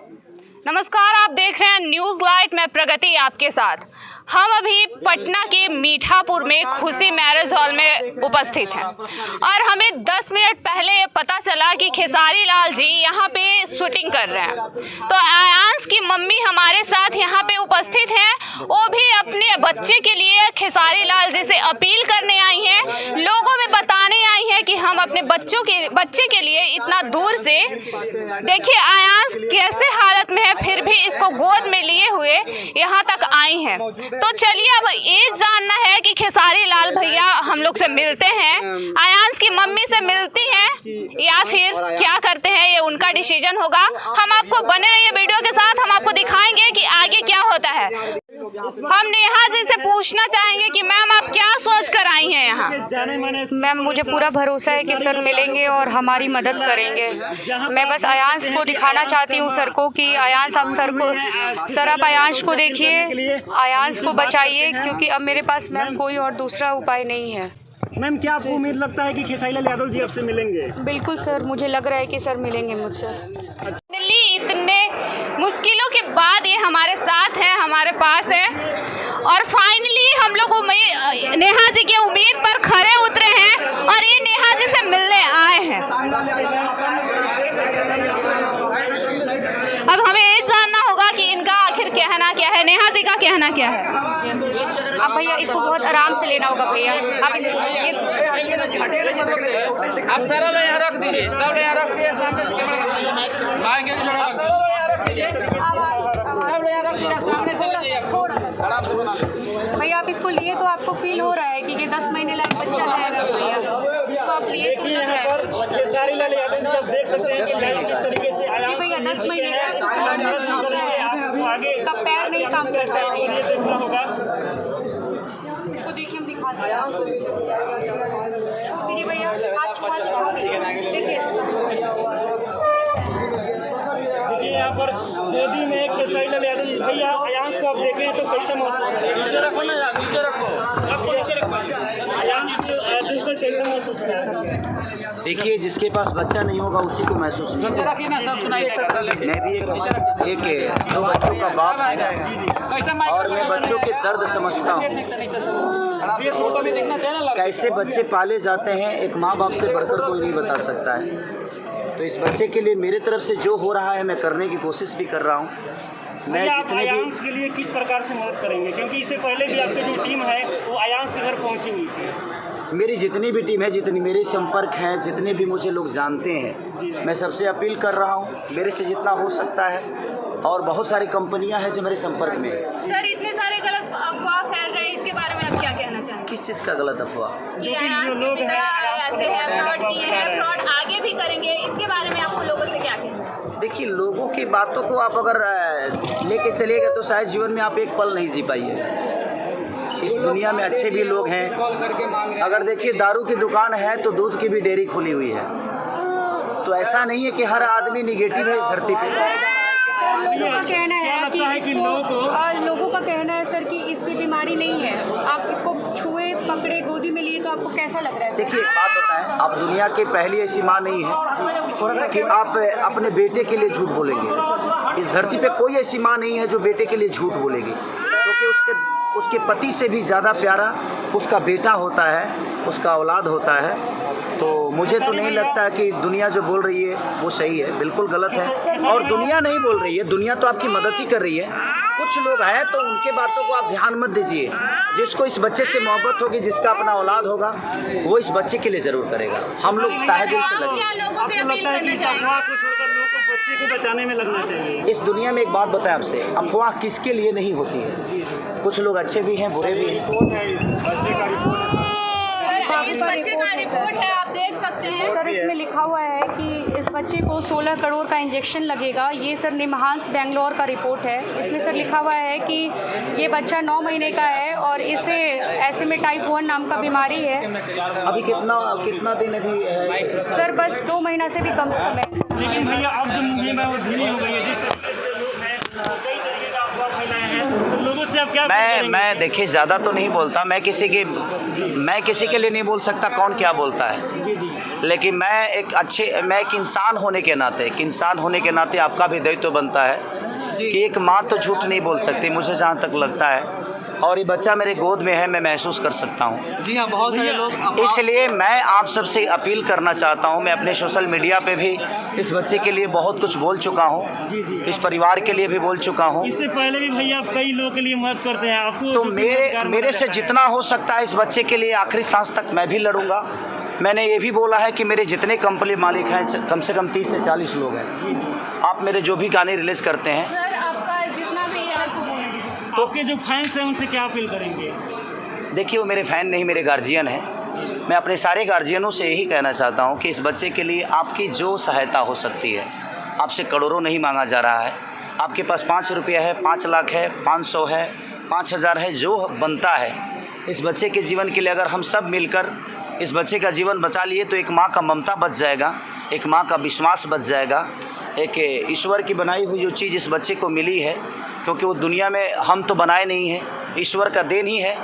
नमस्कार, आप देख रहे हैं न्यूज़ लाइट में प्रगति आपके साथ। हम अभी पटना के मीठापुर में खुशी मैरिज हॉल में उपस्थित हैं और हमें 10 मिनट पहले पता चला कि खेसारी लाल जी यहाँ पे शूटिंग कर रहे हैं। तो आयांश की मम्मी हमारे साथ यहाँ पे उपस्थित हैं, वो भी अपने बच्चे के लिए खेसारी लाल जी से अपील करने आई हैं, लोगों में बताने आई हैं कि हम अपने बच्चे के लिए इतना दूर से, देखिए आयांश कैसे हालत में है, फिर भी इसको गोद में लिए हुए यहाँ तक आई हैं। तो चलिए अब ये जानना है कि खेसारी लाल भैया हम लोग से मिलते हैं, आयांश की मम्मी से मिलती हैं या फिर क्या करते हैं, ये उनका डिसीजन होगा। हम आपको बने रहिए वीडियो के साथ, हम आपको दिखाएंगे कि आगे क्या होता है। हम नेहा जी से पूछना चाहेंगे कि मैम आप क्या सोच कर आई हैं यहाँ? मैम मुझे पूरा भरोसा है कि सर मिलेंगे और हमारी मदद करेंगे। मैं बस आयांश को दिखाना चाहती हूँ सर को कि आयांश आप सर आप आयांश को देखिए, आयांश को बचाइए, क्योंकि अब मेरे पास मैम कोई और दूसरा उपाय नहीं है। मैम क्या आपको उम्मीद लगता है कि खेसारी लाल यादव जी आपसे मिलेंगे? बिल्कुल सर, मुझे लग रहा है कि सर मिलेंगे मुझसे। इतने मुश्किलों के बाद ये हमारे साथ है, हमारे पास है और फाइनली हम लोग नेहा जी की उम्मीद पर खरे उतरे हैं और ये नेहा जी से मिलने आए हैं। अब हमें ये जानना होगा कि इनका आखिर कहना क्या है, नेहा जी का कहना क्या है। अब भैया इसको बहुत आराम से लेना होगा भैया, आप सारा लोग यहाँ रख दीजिए, सब यहाँ रख दिए, सामने से कैमरा आएंगे, आप सारा लोग यहाँ रख दीजिए, सब लोग यहाँ रख दीजिए, सामने चले जाइए, आराम से बना लीजिए। भैया आप इसको लिए तो आपको फील हो रहा है कि ये 10 महीने लायक बच्चा है भैया, इसको आप लिए तो लग रहा है। खेसारी लाल यादव जी आप देख सकते हैं कि किस तरीके से जी भैया 10 महीने का आगे इसका पैर नहीं काम करता है भैया, देखना होगा। इसको देखिए हम दिखाते हैं। छोड़ दीजिए भैया, हाथ छुआ के छोड़ दीजिए, देखिए देखिए यहाँ पर गोदी में खेसारी लाल यादव जी भैया, आयांश को आप देखें तो कैसा महसूस हो रहा है? नीचे रखो ना यार, नीचे रखो, आपको नीचे रखो। आयांश दिल पर कैसा महसूस हो रहा है? देखिए, जिसके पास बच्चा नहीं होगा उसी को महसूस नहीं होगा। रखिए ना, सब सुनाई मैं भी एक 2 बच्चों का बाप हूँ और मैं बच्चों के दर्द समझता हूँ। फोटो में देखना चाहिए ना, कैसे बच्चे पाले जाते हैं एक माँ बाप से बढ़कर कोई नहीं बता सकता है। तो इस बच्चे के लिए मेरे तरफ से जो हो रहा है मैं करने की कोशिश भी कर रहा हूँ। मैं जितने भी आयांश के लिए किस प्रकार से मदद करेंगे, क्योंकि इससे पहले भी आपकी जो टीम है वो आयांश के घर पहुँची हुई थी। मेरी जितनी भी टीम है, जितनी मेरे संपर्क हैं, जितने भी मुझे लोग जानते हैं, मैं सबसे अपील कर रहा हूँ मेरे से जितना हो सकता है। और बहुत सारी कंपनियां हैं जो मेरे संपर्क में है। सर इतने सारे गलत अफवाह फैल रहे हैं, इसके बारे में आप क्या कहना चाहेंगे? किस चीज़ का गलत अफवाह? जो लोग ऐसे हैं, फ्रॉड किए हैं, फ्रॉड आगे भी करेंगे, इसके बारे में आपको लोगों से क्या कहना है? देखिए, लोगों की बातों को आप अगर लेके चलेगा तो शायद जीवन में आप एक पल नहीं जी पाइए। इस दुनिया में अच्छे भी लोग हैं। अगर देखिए, दारू की दुकान है तो दूध की भी डेयरी खुली हुई है। तो ऐसा नहीं है कि हर आदमी निगेटिव है इस धरती पे। लोगों का कहना है कि इसको लोगों का कहना है सर कि इससे बीमारी नहीं है, आप इसको छुए पकड़े गोदी में लिए तो आपको कैसा लग रहा है? देखिए, बात बताएं, आप दुनिया की पहली ऐसी माँ नहीं है कि आप अपने बेटे के लिए झूठ बोलेंगे। इस धरती पे कोई ऐसी माँ नहीं है जो बेटे के लिए झूठ बोलेगी, क्योंकि उसके पति से भी ज़्यादा प्यारा उसका बेटा होता है, उसका औलाद होता है। तो मुझे तो नहीं लगता कि दुनिया जो बोल रही है वो सही है, बिल्कुल गलत है। और दुनिया नहीं बोल रही है, दुनिया तो आपकी मदद ही कर रही है। कुछ लोग हैं तो उनके बातों को आप ध्यान मत दीजिए। जिसको इस बच्चे से मोहब्बत होगी, जिसका अपना औलाद होगा, वो इस बच्चे के लिए ज़रूर करेगा। हम लोग तहे दिल से लगे। आपको लगता है कि इस अफवाह को छोड़कर लोगों को बच्चे को बचाने में लगना चाहिए? इस दुनिया में एक बात बताएं आपसे, अफवाह किसके लिए नहीं होती है। कुछ लोग अच्छे भी हैं, बुरे भी हैं। इस बच्चे का रिपोर्ट है, आप देख सकते हैं सर, इसमें लिखा हुआ है कि इस बच्चे को 16 करोड़ का इंजेक्शन लगेगा। ये सर निमहांस बेंगलोर का रिपोर्ट है। इसमें सर लिखा हुआ है कि ये बच्चा 9 महीने का है और इसे ऐसे में टाइप 1 नाम का बीमारी है। अभी कितना दिन अभी है सर? बस 2 महीना से भी कम समय। लेकिन भैया अब जो मूवी में वो धीमी हो गई है, जिस तरीके से लोग हैं कई तरीके का अफवाह फैलाए हैं, तो लोगों से आप क्या मैं देखिए ज़्यादा तो नहीं बोलता, मैं किसी के लिए नहीं बोल सकता कौन क्या बोलता है, जी जी लेकिन मैं एक इंसान होने के नाते आपका भी दायित्व बनता है कि एक माँ तो झूठ नहीं बोल सकती, मुझे जहाँ तक लगता है। और ये बच्चा मेरे गोद में है, मैं महसूस कर सकता हूँ। जी हाँ, बहुत सारे लोग इसलिए मैं आप सबसे अपील करना चाहता हूँ, मैं अपने सोशल मीडिया पे भी इस बच्चे के लिए बहुत कुछ बोल चुका हूँ, इस परिवार के लिए भी बोल चुका हूँ। इससे पहले भी भैया आप कई लोगों के लिए मदद करते हैं, आपको तो मेरे से जितना हो सकता है इस बच्चे के लिए आखिरी सांस तक मैं भी लड़ूंगा। मैंने ये भी बोला है कि मेरे जितने कंपनी मालिक हैं कम से कम 30 से 40 लोग हैं, आप मेरे जो भी गाने रिलीज़ करते हैं, सर आपका जितना भी तो आपके जो फैंस हैं उनसे क्या अपील करेंगे? देखिए वो मेरे फ़ैन नहीं, मेरे गार्जियन हैं। मैं अपने सारे गार्जियनों से यही कहना चाहता हूँ कि इस बच्चे के लिए आपकी जो सहायता हो सकती है, आपसे करोड़ों नहीं मांगा जा रहा है, आपके पास 5 रुपया है, 5 लाख है, 500 है, 5000 है, जो बनता है इस बच्चे के जीवन के लिए अगर हम सब मिलकर इस बच्चे का जीवन बचा लिए तो एक माँ का ममता बच जाएगा, एक माँ का विश्वास बच जाएगा, एक ईश्वर की बनाई हुई जो चीज़ इस बच्चे को मिली है, क्योंकि वो दुनिया में हम तो बनाए नहीं हैं, ईश्वर का देन ही है,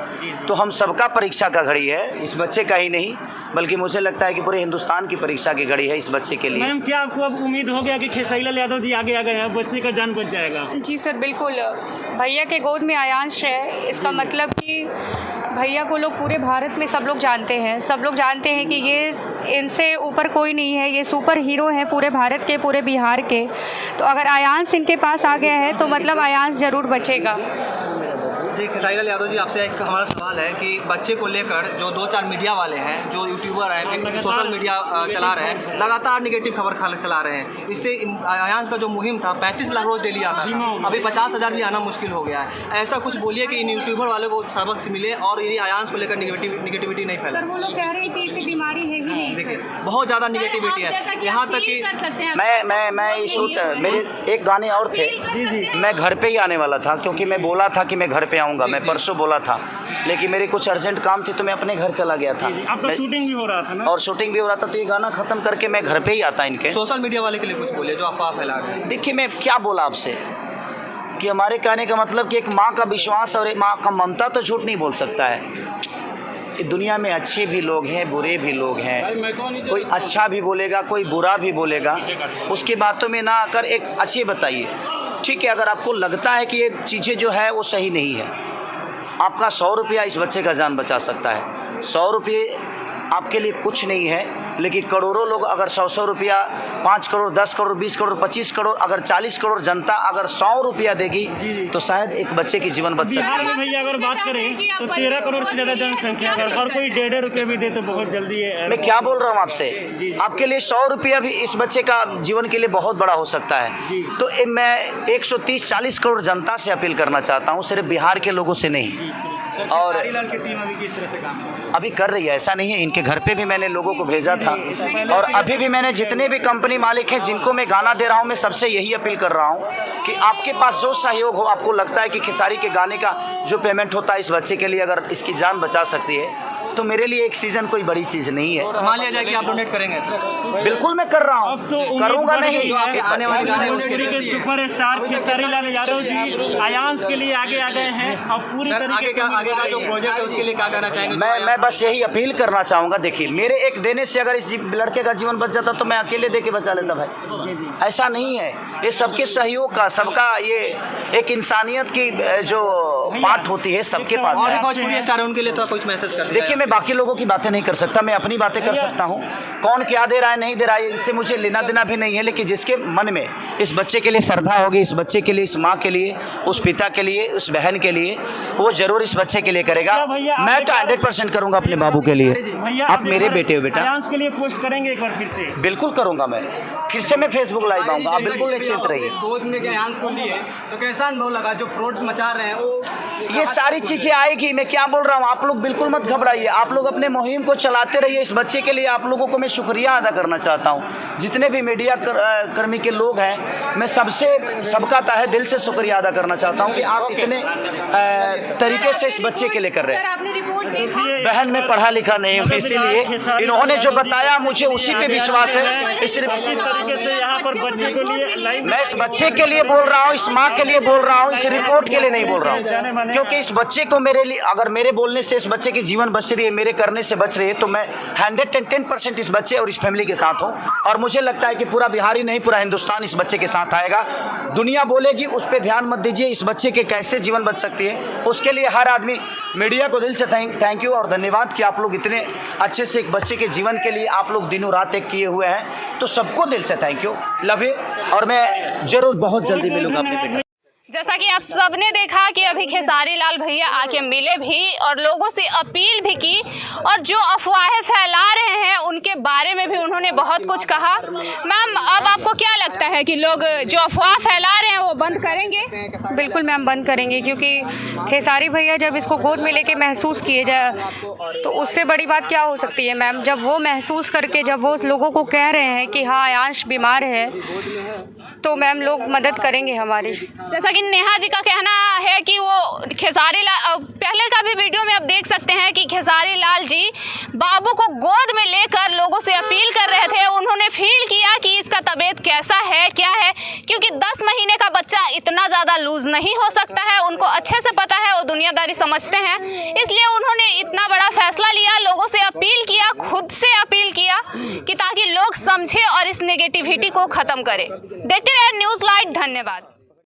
तो हम सबका परीक्षा का घड़ी है, इस बच्चे का ही नहीं बल्कि मुझे लगता है कि पूरे हिंदुस्तान की परीक्षा की घड़ी है इस बच्चे के लिए। मैम क्या आपको अब उम्मीद हो गया कि खेसारी लाल यादव जी आगे आ गए हैं, बच्चे का जान बच जाएगा? जी सर बिल्कुल, भैया के गोद में आयांश है, इसका मतलब कि भैया को लोग पूरे भारत में सब लोग जानते हैं, सब लोग जानते हैं कि ये इनसे ऊपर कोई नहीं है, ये सुपर हीरो हैं पूरे भारत के, पूरे बिहार के। तो अगर आयांश इनके पास आ गया है तो मतलब आयांश ज़रूर बचेगा। जी खेसारी लाल यादव जी, आपसे एक हमारा सवाल है कि बच्चे को लेकर जो 2-4 मीडिया वाले हैं, जो यूट्यूबर हैं, सोशल मीडिया चला रहे हैं, लगातार निगेटिव खबर चला रहे हैं, इससे आयांश का जो मुहिम था 35 लाख रोज डेली आता था, अभी 50,000 भी आना मुश्किल हो गया है। ऐसा कुछ बोलिए कि इन यूट्यूबर वाले को सबक से मिले और ये आयांश को लेकर निगेटिविटी नहीं फैले। सर वो लोग कह रहे हैं कि इसे बीमारी है ही नहीं। देखिए बहुत ज़्यादा निगेटिविटी है, यहाँ तक कि मैं शूट मेरे एक गाने और थे, मैं घर पे ही आने वाला था क्योंकि मैं बोला था कि मैं घर पे आऊँगा, मैं परसों बोला था, लेकिन मेरे कुछ अर्जेंट काम थे तो मैं अपने घर चला गया था। आपका शूटिंग भी हो रहा था ना? और शूटिंग भी हो रहा था, तो ये गाना ख़त्म करके मैं घर पे ही आता इनके। सोशल मीडिया वाले के लिए कुछ बोलिए जो अफवाह फैला रहे हैं। देखिए मैं क्या बोला आपसे कि हमारे कहने का मतलब कि एक माँ का विश्वास और एक माँ का ममता तो झूठ नहीं बोल सकता है। दुनिया में अच्छे भी लोग हैं, बुरे भी लोग हैं, कोई अच्छा भी बोलेगा, कोई बुरा भी बोलेगा, उसकी बातों में ना आकर एक अच्छे बताइए। ठीक है, अगर आपको लगता है कि ये चीज़ें जो है वो सही नहीं है, आपका 100 रुपया इस बच्चे का जान बचा सकता है। 100 रुपये आपके लिए कुछ नहीं है, लेकिन करोड़ों लोग अगर 100 रुपया, 5 करोड़, 10 करोड़, 20 करोड़, 25 करोड़, अगर 40 करोड़ जनता अगर 100 रुपया देगी तो शायद एक बच्चे की जीवन बच सकता बिहार है। में भैया अगर बात करें तो 13 करोड़ से ज़्यादा जनसंख्या, अगर हर कोई 1.5 रुपये भी दे तो बहुत जल्दी है। मैं क्या बोल रहा हूँ आपसे, आपके लिए 100 रुपया भी इस बच्चे का जीवन के लिए बहुत बड़ा हो सकता है। तो मैं 130-40 करोड़ जनता से अपील करना चाहता हूँ, सिर्फ बिहार के लोगों से नहीं। और की टीम अभी किस तरह से काम अभी कर रही है, ऐसा नहीं है, इनके घर पे भी मैंने लोगों को भेजा था, और अभी भी मैंने जितने भी कंपनी मालिक हैं जिनको मैं गाना दे रहा हूं, मैं सबसे यही अपील कर रहा हूं कि आपके पास जो सहयोग हो, आपको लगता है कि खेसारी के गाने का जो पेमेंट होता है इस बच्चे के लिए अगर इसकी जान बचा सकती है, तो मेरे लिए एक सीज़न कोई बड़ी चीज़ नहीं है। मान लिया जाए कि आप डोनेट करेंगे सर? बिल्कुल मैं कर रहा अब तो हूँ, करूँगा नहीं। आने वाले गाने उसके के सुपर स्टार खेसारी लाल यादव जी आयांश के लिए आगे आ गए हैं। अब पूरी तरीके से आगे का जो प्रोजेक्ट है उसके लिए क्या कहना चाहेंगे? मैं बस यही अपील करना चाहूँगा। देखिए मेरे एक देने से अगर इस लड़के का जीवन बच जाता तो मैं अकेले दे के बचा लेता भाई, ऐसा नहीं है। ये सबके सहयोग का, सबका ये एक इंसानियत की जो पार्ट होती है सबके पास और है। भोजपुरी स्टार है उनके लिए तो कुछ मैसेज कर देखिए मैं बाकी लोगों की बातें नहीं कर सकता, मैं अपनी बातें कर सकता हूँ। कौन क्या दे रहा है नहीं दे रहा है इससे मुझे लेना देना भी नहीं है, लेकिन जिसके मन में इस बच्चे के लिए श्रद्धा होगी, इस बच्चे के लिए, इस माँ के लिए, उस पिता के लिए, उस बहन के लिए, वो जरूर इस बच्चे के लिए करेगा। मैं तो 100% करूँगा अपने बाबू के लिए। आप मेरे बेटे हो बेटा। आयांश के लिए पोस्ट करेंगे एक बार फिर से? बिल्कुल करूँगा, मैं फिर से मैं फेसबुक लाइव आऊँगा, आप बिल्कुल निश्चिंत रहिए। गोद में के आयांश को लिए तो कैसा अनुभव लगा? जो फ्रॉड मचा रहे हैं वो ये सारी चीज़ें आएगी, मैं क्या बोल रहा हूँ, आप लोग बिल्कुल मत घबराइए, आप लोग अपने मुहिम को चलाते रहिए। इस बच्चे के लिए आप लोगों को मैं शुक्रिया अदा करना चाहता हूँ। जितने भी मीडिया कर्मी के लोग हैं, मैं सबका तहे दिल से शुक्रिया अदा करना चाहता हूँ कि आप इतने तरीके से इस बच्चे के लिए कर रहे हैं। सर आपने रिपोर्ट बहन मैं पढ़ा लिखा नहीं हूँ, इसीलिए इन्होंने जो बताया मुझे उसी पे विश्वास है। किस तरीके से यहाँ पर बच्चे के लिए लाइन मैं इस बच्चे के लिए बोल रहा हूँ, इस माँ के लिए बोल रहा हूँ, इस रिपोर्ट के लिए नहीं बोल रहा हूँ, क्योंकि इस बच्चे को मेरे लिए, अगर मेरे बोलने से इस बच्चे की जीवन बच रही है, मेरे करने से बच रही है, तो मैं 110% इस बच्चे और इस फैमिली के साथ हूँ। और मुझे लगता है कि पूरा बिहार ही नहीं, पूरा हिंदुस्तान इस बच्चे के साथ आएगा। दुनिया बोलेगी उस पर ध्यान मत दीजिए, इस बच्चे के कैसे जीवन बच सकती है उसके लिए हर आदमी, मीडिया को दिल से थैंक यू और धन्यवाद कि आप लोग इतने अच्छे से एक बच्चे के जीवन के लिए आप लोग दिनों रात एक किए हुए हैं, तो सबको दिल से थैंक यू, लव यू। और मैं जरूर बहुत जल्दी मिलूंगा अपने बेटे। जैसा कि आप सबने देखा कि अभी खेसारी लाल भैया आके मिले भी और लोगों से अपील भी की, और जो अफवाहें फैला रहे हैं उनके बारे में भी उन्होंने बहुत कुछ कहा। मैम, अब आपको क्या लगता है कि लोग जो अफवाह फैला रहे हैं वो बंद करेंगे? बिल्कुल मैम, बंद करेंगे, क्योंकि खेसारी भैया जब इसको गोद में लेके महसूस किए जाए तो उससे बड़ी बात क्या हो सकती है मैम। जब वो महसूस करके, जब वो लोगों को कह रहे हैं कि हाँ आयांश बीमार है, तो मैम लोग मदद करेंगे हमारी। जैसा कि नेहा जी का कहना है कि वो खेसारी लाल, पहले का भी वीडियो में आप देख सकते हैं कि खेसारी लाल जी बाबू को गोद में लेकर लोगों से अपील कर रहे थे। उन्होंने फील किया कि इसका तबीयत कैसा है, क्या है, क्योंकि 10 महीने का बच्चा इतना ज़्यादा लूज नहीं हो सकता है। उनको अच्छे से पता है, वो दुनियादारी समझते हैं, इसलिए उन्होंने इतना बड़ा फैसला लिया, लोगों से अपील किया, खुद से अपील किया कि ताकि लोग समझे और इस नेगेटिविटी को ख़त्म करें। देखते रहे न्यूज़ लाइट। धन्यवाद।